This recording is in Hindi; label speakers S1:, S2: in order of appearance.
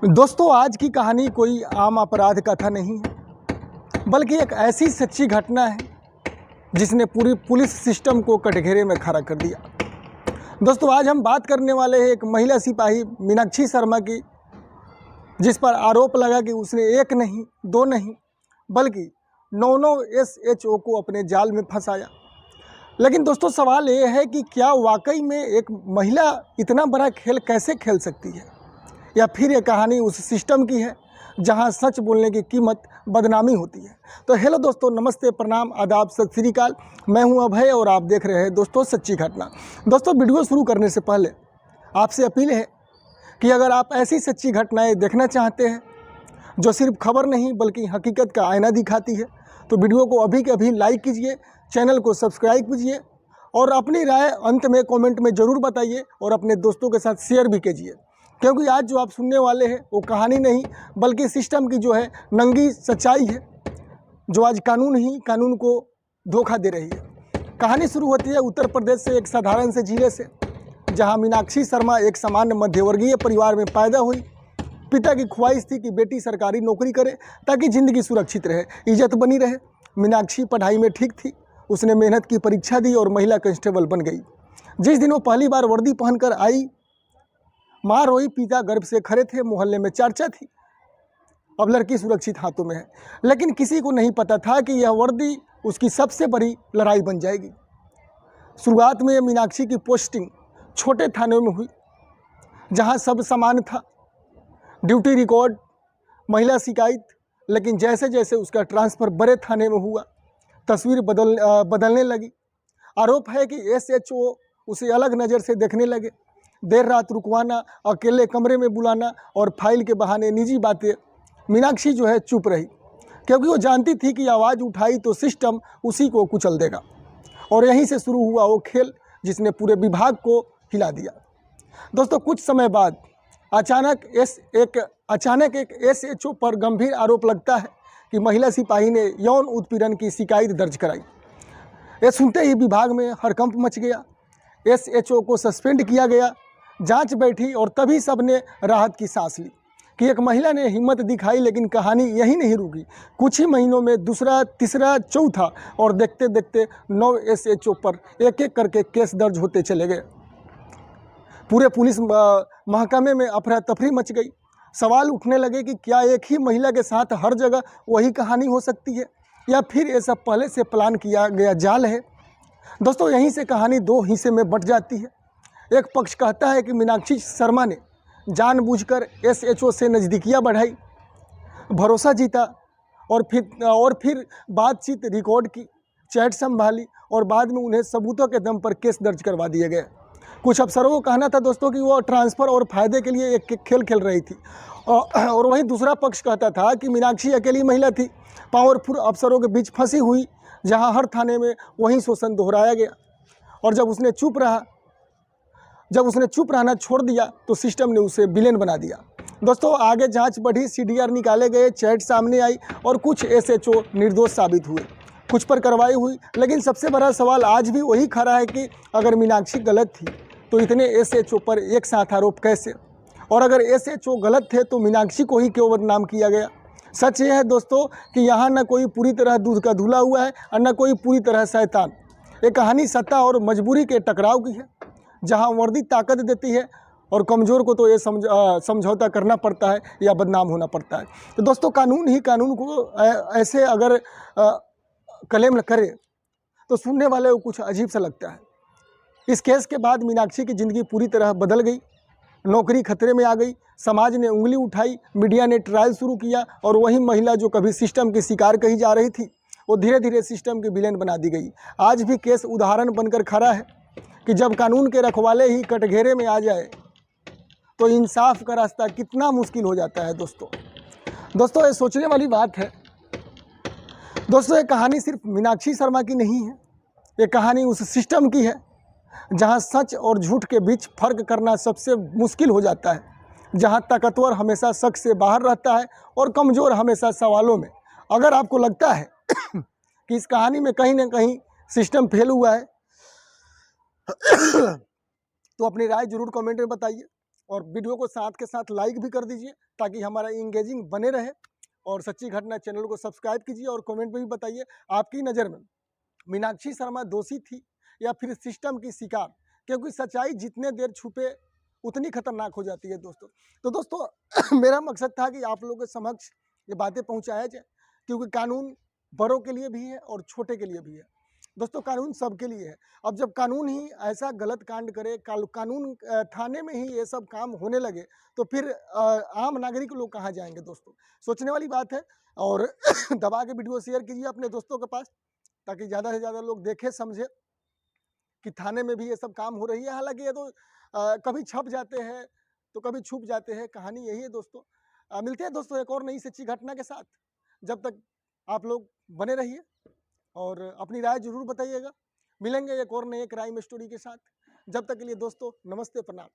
S1: दोस्तों, आज की कहानी कोई आम अपराध कथा नहीं है, बल्कि एक ऐसी सच्ची घटना है जिसने पूरी पुलिस सिस्टम को कटघरे में खड़ा कर दिया। दोस्तों, आज हम बात करने वाले हैं एक महिला सिपाही मीनाक्षी शर्मा की, जिस पर आरोप लगा कि उसने एक नहीं, दो नहीं, बल्कि 9 SHO को अपने जाल में फंसाया। लेकिन दोस्तों, सवाल ये है कि क्या वाकई में एक महिला इतना बड़ा खेल कैसे खेल सकती है, या फिर ये कहानी उस सिस्टम की है जहां सच बोलने की कीमत बदनामी होती है। तो हेलो दोस्तों, नमस्ते, प्रणाम, आदाब, सत श्री अकाल। मैं हूं अभय और आप देख रहे हैं दोस्तों सच्ची घटना। दोस्तों, वीडियो शुरू करने से पहले आपसे अपील है कि अगर आप ऐसी सच्ची घटनाएं देखना चाहते हैं जो सिर्फ खबर नहीं बल्कि हकीकत का आईना दिखाती है, तो वीडियो को अभी के अभी लाइक कीजिए, चैनल को सब्सक्राइब कीजिए और अपनी राय अंत में कमेंट में ज़रूर बताइए और अपने दोस्तों के साथ शेयर भी कीजिए। क्योंकि आज जो आप सुनने वाले हैं वो कहानी नहीं बल्कि सिस्टम की जो है नंगी सच्चाई है, जो आज कानून ही कानून को धोखा दे रही है। कहानी शुरू होती है उत्तर प्रदेश से, एक साधारण से जिले से, जहां मीनाक्षी शर्मा एक सामान्य मध्यवर्गीय परिवार में पैदा हुई। पिता की ख्वाहिश थी कि बेटी सरकारी नौकरी करे ताकि ज़िंदगी सुरक्षित रहे, इज्जत बनी रहे। मीनाक्षी पढ़ाई में ठीक थी, उसने मेहनत की परीक्षा दी और महिला कांस्टेबल बन गई। जिस दिन वो पहली बार वर्दी पहनकर आई, माँ रोई, पिता गर्भ से खड़े थे, मोहल्ले में चर्चा थी, अब लड़की सुरक्षित हाथों में है। लेकिन किसी को नहीं पता था कि यह वर्दी उसकी सबसे बड़ी लड़ाई बन जाएगी। शुरुआत में मीनाक्षी की पोस्टिंग छोटे थाने में हुई, जहां सब समान था, ड्यूटी रिकॉर्ड, महिला शिकायत। लेकिन जैसे जैसे उसका ट्रांसफ़र बड़े थाने में हुआ, तस्वीर बदलने लगी। आरोप है कि SHO उसे अलग नज़र से देखने लगे, देर रात रुकवाना, अकेले कमरे में बुलाना और फाइल के बहाने निजी बातें। मीनाक्षी जो है चुप रही, क्योंकि वो जानती थी कि आवाज़ उठाई तो सिस्टम उसी को कुचल देगा। और यहीं से शुरू हुआ वो खेल जिसने पूरे विभाग को हिला दिया। दोस्तों, कुछ समय बाद अचानक एक SHO पर गंभीर आरोप लगता है कि महिला सिपाही ने यौन उत्पीड़न की शिकायत दर्ज कराई। ये सुनते ही विभाग में हड़कंप मच गया, SHO को सस्पेंड किया गया, जांच बैठी और तभी सबने राहत की सांस ली कि एक महिला ने हिम्मत दिखाई। लेकिन कहानी यही नहीं रुकी। कुछ ही महीनों में दूसरा, तीसरा, चौथा और देखते देखते 9 SHO पर एक एक करके केस दर्ज होते चले गए। पूरे पुलिस महकमे में अफरा तफरी मच गई। सवाल उठने लगे कि क्या एक ही महिला के साथ हर जगह वही कहानी हो सकती है, या फिर ये सब पहले से प्लान किया गया जाल है। दोस्तों, यहीं से कहानी दो हिस्से में बंट जाती है। एक पक्ष कहता है कि मीनाक्षी शर्मा ने जानबूझकर SHO से नज़दीकियाँ बढ़ाई, भरोसा जीता और फिर बातचीत रिकॉर्ड की, चैट संभाली और बाद में उन्हें सबूतों के दम पर केस दर्ज करवा दिए गए। कुछ अफसरों को कहना था दोस्तों कि वो ट्रांसफ़र और फ़ायदे के लिए एक खेल खेल रही थी, और वहीं दूसरा पक्ष कहता था कि मीनाक्षी अकेली महिला थी, पावरफुल अफसरों के बीच फंसी हुई, जहां हर थाने में वही शोषण दोहराया गया। और जब उसने चुप रहना छोड़ दिया तो सिस्टम ने उसे विलेन बना दिया। दोस्तों, आगे जांच बढ़ी, CDR निकाले गए, चैट सामने आई और कुछ SHO निर्दोष साबित हुए, कुछ पर कार्रवाई हुई। लेकिन सबसे बड़ा सवाल आज भी वही खड़ा है कि अगर मीनाक्षी गलत थी तो इतने SHO पर एक साथ आरोप कैसे, और अगर SHO गलत थे तो मीनाक्षी को ही क्यों बदनाम किया गया। सच ये है दोस्तों कि यहाँ न कोई पूरी तरह दूध का धुला हुआ है और न कोई पूरी तरह शैतान। ये कहानी सत्ता और मजबूरी के टकराव की है, जहाँ वर्दी ताकत देती है और कमज़ोर को तो ये समझौता करना पड़ता है या बदनाम होना पड़ता है। तो दोस्तों, कानून ही कानून को ऐसे अगर क्लेम करे तो सुनने वाले को कुछ अजीब सा लगता है। इस केस के बाद मीनाक्षी की ज़िंदगी पूरी तरह बदल गई, नौकरी खतरे में आ गई, समाज ने उंगली उठाई, मीडिया ने ट्रायल शुरू किया और वही महिला जो कभी सिस्टम की शिकार कही जा रही थी, वो धीरे धीरे सिस्टम की विलेन बना दी गई। आज भी केस उदाहरण बनकर खड़ा है कि जब कानून के रखवाले ही कटघरे में आ जाए तो इंसाफ का रास्ता कितना मुश्किल हो जाता है। दोस्तों, ये सोचने वाली बात है। दोस्तों, ये कहानी सिर्फ मीनाक्षी शर्मा की नहीं है, ये कहानी उस सिस्टम की है जहां सच और झूठ के बीच फर्क करना सबसे मुश्किल हो जाता है, जहां ताकतवर हमेशा शक से बाहर रहता है और कमज़ोर हमेशा सवालों में। अगर आपको लगता है कि इस कहानी में कहीं ना कहीं सिस्टम फेल हुआ है तो अपनी राय जरूर कमेंट में बताइए और वीडियो को साथ के साथ लाइक भी कर दीजिए ताकि हमारा इंगेजिंग बने रहे। और सच्ची घटना चैनल को सब्सक्राइब कीजिए और कमेंट में भी बताइए आपकी नज़र में मीनाक्षी शर्मा दोषी थी या फिर सिस्टम की शिकार, क्योंकि सच्चाई जितने देर छुपे उतनी खतरनाक हो जाती है दोस्तों। तो दोस्तों मेरा मकसद था कि आप लोगों के समक्ष ये बातें पहुंचाया जाए, क्योंकि कानून बड़ों के लिए भी है और छोटे के लिए भी है दोस्तों। कानून सबके लिए है। अब जब कानून ही ऐसा गलत कांड करे, कानून थाने में ही ये सब काम होने लगे तो फिर आम नागरिक लोग कहाँ जाएंगे दोस्तों। सोचने वाली बात है। और दबा के वीडियो शेयर कीजिए अपने दोस्तों के पास ताकि ज़्यादा से ज़्यादा लोग देखें समझे कि थाने में भी ये सब काम हो रही है। हालांकि ये तो कभी छप जाते हैं तो कभी छुप जाते हैं, कहानी यही है दोस्तों। मिलते हैं दोस्तों एक और नई सच्ची घटना के साथ। जब तक आप लोग बने रहिए और अपनी राय जरूर बताइएगा। मिलेंगे एक और नए क्राइम स्टोरी के साथ। जब तक के लिए दोस्तों नमस्ते, प्रणाम।